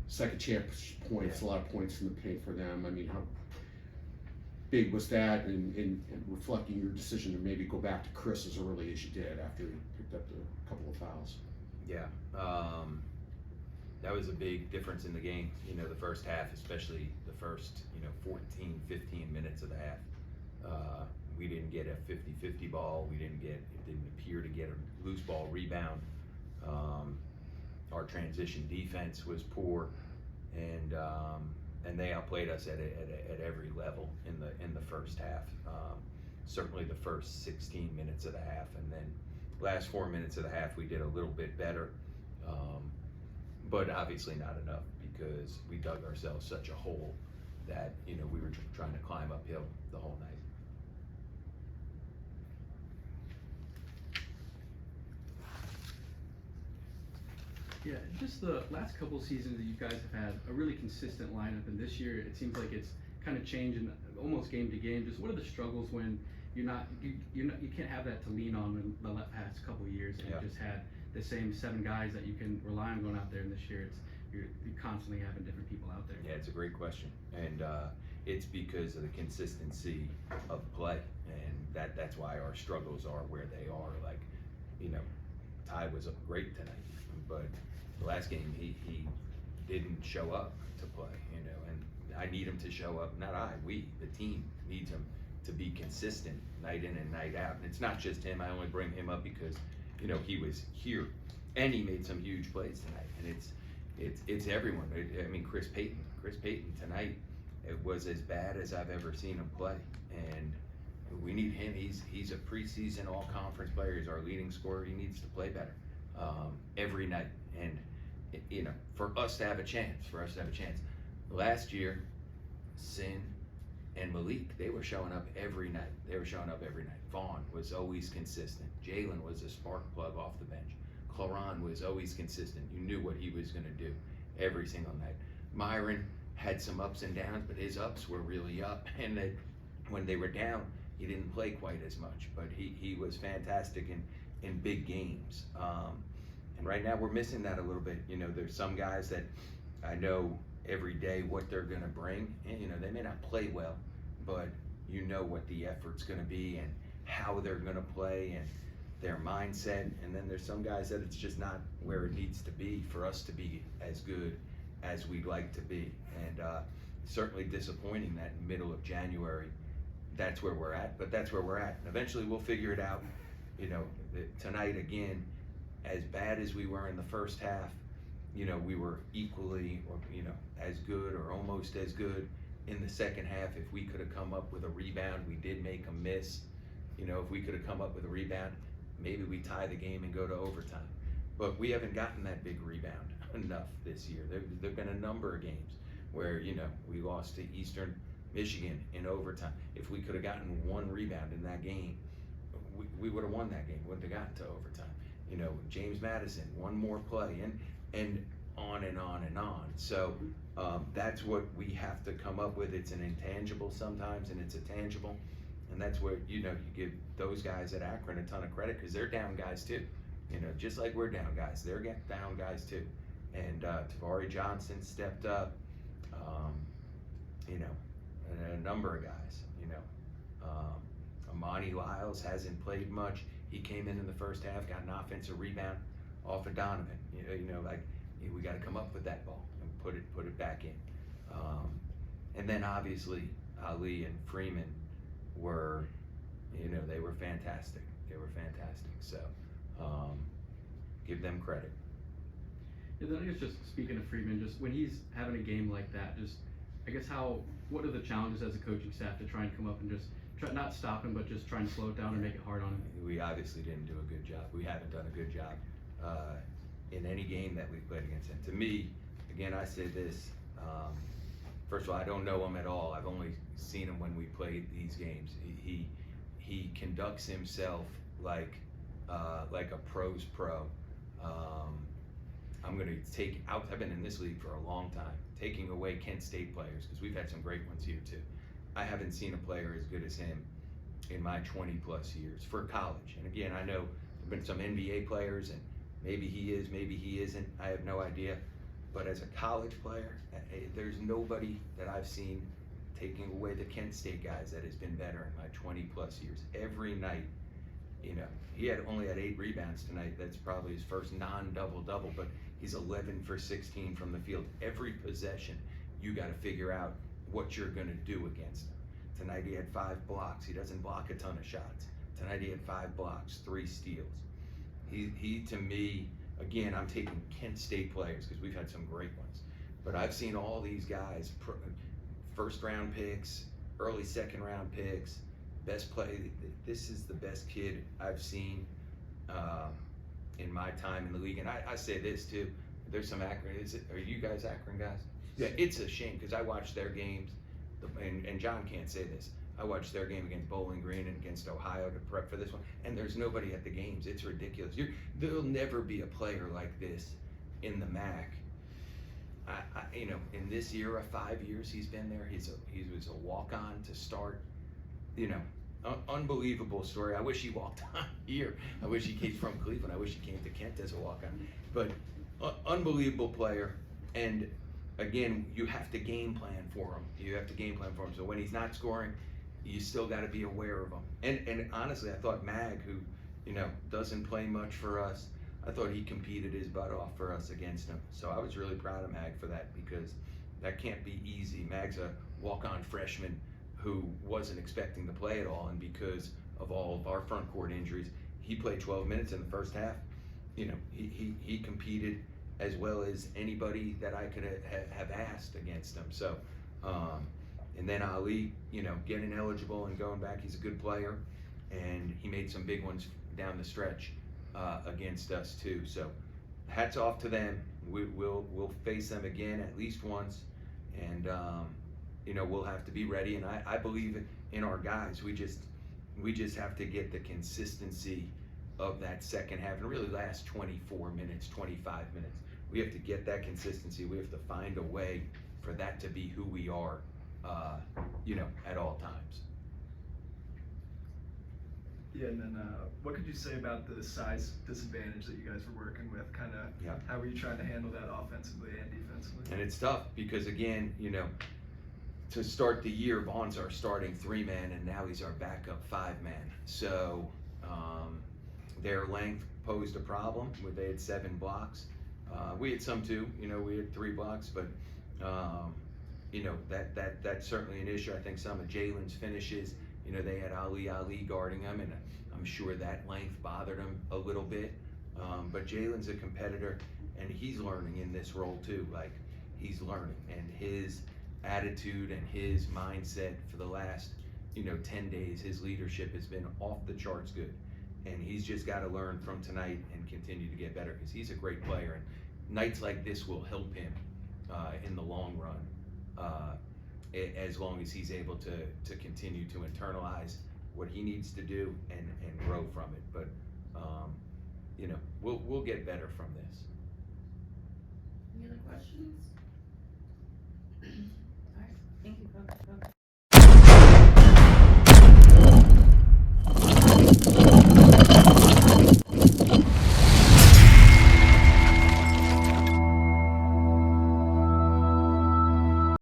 second chance points, a lot of points in the paint for them. I mean, how big was that in reflecting your decision to maybe go back to Chris as early as you did after he picked up a couple of fouls? Yeah, that was a big difference in the game. The first half, especially the first, 14, 15 minutes of the half. We didn't get a 50-50 ball. It didn't appear to get a loose ball rebound. Our transition defense was poor, and they outplayed us at every level in the first half. Certainly the first 16 minutes of the half, and then last 4 minutes of the half we did a little bit better, but obviously not enough because we dug ourselves such a hole that we were trying to climb uphill the whole night. Yeah, just the last couple seasons that you guys have had a really consistent lineup, and this year it seems like it's kind of changing almost game to game. Just what are the struggles when you can't have that to lean on in the past couple of years, and you just had the same 7 guys that you can rely on going out there, and this year you're constantly having different people out there. Yeah, it's a great question, and it's because of the consistency of play, and that's why our struggles are where they are. Like, Ty was great tonight, but the last game he didn't show up to play, and I need him to show up. The team needs him to be consistent night in and night out. And it's not just him. I only bring him up because he was here and he made some huge plays tonight. And it's everyone. I mean, Chris Payton tonight, it was as bad as I've ever seen him play, and we need him. He's a preseason all-conference player. He's our leading scorer. He needs to play better every night, and for us to have a chance. Last year, Sin and Malik, they were showing up every night. Vaughn was always consistent. Jalen was a spark plug off the bench. Claron was always consistent. You knew what he was going to do every single night. Myron had some ups and downs, but his ups were really up, and when they were down, he didn't play quite as much, but he was fantastic in big games. And right now we're missing that a little bit. There's some guys that I know every day what they're going to bring, and they may not play well, but what the effort's going to be and how they're going to play and their mindset. And then there's some guys that it's just not where it needs to be for us to be as good as we'd like to be. And certainly disappointing that in the middle of January, that's where we're at, but that's where we're at. And eventually we'll figure it out. Tonight again, as bad as we were in the first half, we were equally or as good or almost as good in the second half. If we could have come up with a rebound, we did make a miss. If we could have come up with a rebound, maybe we tie the game and go to overtime. But we haven't gotten that big rebound enough this year. There've been a number of games where we lost to Eastern Michigan in overtime. If we could have gotten one rebound in that game, we would have won that game. Wouldn't have gotten to overtime. James Madison, one more play, and on and on and on. So that's what we have to come up with. It's an intangible sometimes, and it's a tangible, and that's where you give those guys at Akron a ton of credit because they're down guys too. Just like we're down guys, they're down guys too. And Tavari Johnson stepped up. And a number of guys. Amani Lyles hasn't played much. He came in the first half, got an offensive rebound off of Donovan. We got to come up with that ball and put it back in. And then obviously Ali and Freeman were, they were fantastic. So give them credit. Yeah, then I guess just speaking of Freeman, just when he's having a game like that, just I guess what are the challenges as a coaching staff to try and come up and just try not stop him, but just try and slow it down and make it hard on him? We obviously didn't do a good job. We haven't done a good job in any game that we've played against him. To me, again, I say this. First of all, I don't know him at all. I've only seen him when we played these games. He conducts himself like a pro's pro. I'm going to take out. I've been in this league for a long time, taking away Kent State players because we've had some great ones here too. I haven't seen a player as good as him in my 20 plus years for college. And again, I know there've been some NBA players, and maybe he is, maybe he isn't. I have no idea. but as a college player, there's nobody that I've seen, taking away the Kent State guys, that has been better in my 20 plus years. Every night, you know, he only had 8 rebounds tonight. That's probably his first non-double-double, but he's 11 for 16 from the field. Every possession, you got to figure out what you're going to do against him. Tonight he had 5 blocks. He doesn't block a ton of shots. Tonight he had 5 blocks, 3 steals. He to me, again, I'm taking Kent State players because we've had some great ones, but I've seen all these guys, first round picks, early second round picks, best play. This is the best kid I've seen in my time in the league. And I say this too, there's some Akron, are you guys Akron guys? Yeah, it's a shame because I watch their games, and John can't say this. I watched their game against Bowling Green and against Ohio to prep for this one, and there's nobody at the games. It's ridiculous. There'll never be a player like this in the MAC. You know, in this era, 5 years he's been there. He was a walk-on to start. You know, unbelievable story. I wish he walked on here. I wish he came from Cleveland. I wish he came to Kent as a walk-on. But unbelievable player, and again, you have to game plan for him. You have to game plan for him. So when he's not scoring, you still got to be aware of him. And honestly, I thought Mag, who, you know, doesn't play much for us, I thought he competed his butt off for us against him. So I was really proud of Mag for that, because that can't be easy. Mag's a walk-on freshman who wasn't expecting to play at all, and because of all of our front court injuries, he played 12 minutes in the first half. You know, he competed as well as anybody that I could have asked against him. So, and then Ali, you know, getting eligible and going back, he's a good player, and he made some big ones down the stretch against us too. So hats off to them. We'll face them again at least once, and you know, we'll have to be ready. And I believe in our guys. We just have to get the consistency of that second half, and really last 24 minutes, 25 minutes. We have to get that consistency. We have to find a way for that to be who we are, you know, at all times. Yeah, and then what could you say about the size disadvantage that you guys were working with? Kind of, Yeah. How were you trying to handle that offensively and defensively? And it's tough because, again, you know, to start the year, Vaughn's our starting 3-man, and now he's our backup 5-man. So their length posed a problem where they had 7 blocks. We had some too, you know, we had 3 blocks, but you know, that's certainly an issue. I think some of Jalen's finishes, you know, they had Ali guarding him, and I'm sure that length bothered him a little bit. But Jalen's a competitor, and he's learning in this role too. Like, he's learning, and his attitude and his mindset for the last, you know, 10 days, his leadership has been off the charts good. And he's just got to learn from tonight and continue to get better, because he's a great player, and nights like this will help him in the long run, as long as he's able to continue to internalize what he needs to do and grow from it. But you know, we'll get better from this. Any other questions? All right, thank you, Coach.